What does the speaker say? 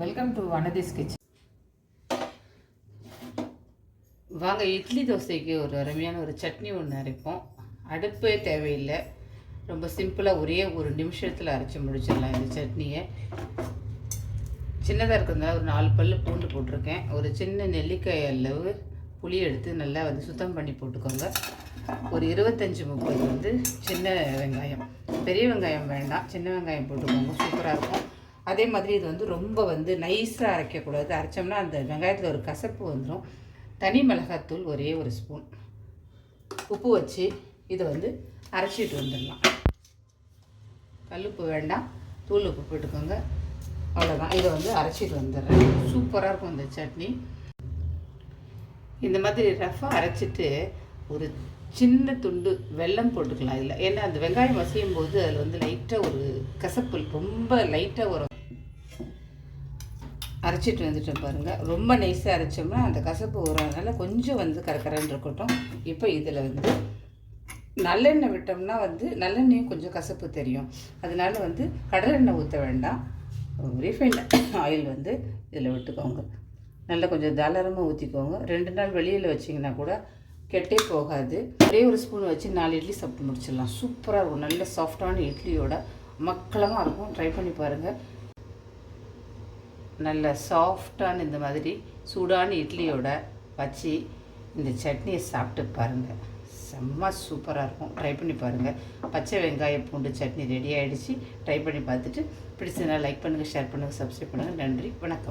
Welcome to அனதிஸ் kitchen. வாங்க, இட்லி தோசைக்கு ஒரு அருமையான ஒரு சட்னி ஒன்று அரைப்போம். அடுப்பே தேவையில்லை, ரொம்ப சிம்பிளாக ஒரே ஒரு நிமிஷத்தில் அரைச்சி முடிச்சிடலாம் இந்த சட்னியை. சின்னதாக இருக்கிறதுனால ஒரு 4 பல் பூண்டு போட்டிருக்கேன். ஒரு சின்ன நெல்லிக்காய் அளவு புளி எடுத்து நல்லா சுத்தம் பண்ணி போட்டுக்கோங்க. ஒரு 25-30 சின்ன வெங்காயம், பெரிய வெங்காயம் வேண்டாம், சின்ன வெங்காயம் போட்டுக்கோங்க, சூப்பராக இருக்கும். அதே மாதிரி இது ரொம்ப நைஸாக அரைக்கக்கூடாது. அரைச்சோம்னா அந்த வெங்காயத்தில் ஒரு கசப்பு வந்துடும். தனி மிளகாத்தூள் ஒரே ஒரு ஸ்பூன், உப்பு வச்சு இதை அரைச்சிட்டு வந்துடலாம். கல்லுப்பு வேண்டாம், தூள் உப்பு போட்டுக்கோங்க, அவ்வளோதான். இதை அரைச்சிட்டு வந்துடுறேன். சூப்பராக இருக்கும் இந்த சட்னி. இந்த மாதிரி ரஃப்பாக அரைச்சிட்டு ஒரு சின்ன துண்டு வெல்லம் போட்டுக்கலாம் இதில். ஏன்னா அந்த வெங்காயம் வசியும் போது அதில் லைட்டாக ஒரு கசப்பு, ரொம்ப லைட்டாக வரும். அரைச்சிட்டு வந்துட்டேன் பாருங்கள். ரொம்ப நைஸாக அரைச்சோம்னா அந்த கசப்பு வரதுனால கொஞ்சம் கரகரன்னு இருக்கட்டும். இப்போ இதில் நல்லெண்ணெய் விட்டோம்னா நல்லெண்ணெயும் கொஞ்சம் கசப்பு தெரியும். அதனால கடலெண்ணெய் ஊற்ற வேண்டாம், ரீஃபைண்ட் ஆயில் இதில் விட்டுக்கோங்க. நல்லா கொஞ்சம் தாராளமாக ஊற்றிக்கோங்க. 2 நாள் வெளியில் வச்சிங்கன்னா கூட கெட்டே போகாது. ஒரே ஒரு ஸ்பூன் வச்சு 4 இட்லி சாப்பிட்டு முடிச்சிடலாம். சூப்பராக இருக்கும். நல்ல சாஃப்டான இட்லியோட மக்களமாக இருக்கும். ட்ரை பண்ணி பாருங்கள். நல்ல சாஃப்டான இந்த மாதிரி சூடான இட்லியோட வச்சு இந்த சட்னியை சாப்பிட்டு பாருங்கள். செம்ம சூப்பராக இருக்கும். ட்ரை பண்ணி பாருங்கள். பச்சை வெங்காய பூண்டு சட்னி ரெடி ஆகிடுச்சு. ட்ரை பண்ணி பார்த்துட்டு பிடிச்சதுனா லைக் பண்ணுங்கள், ஷேர் பண்ணுங்கள், சப்ஸ்கிரைப் பண்ணுங்கள். நன்றி, வணக்கம்.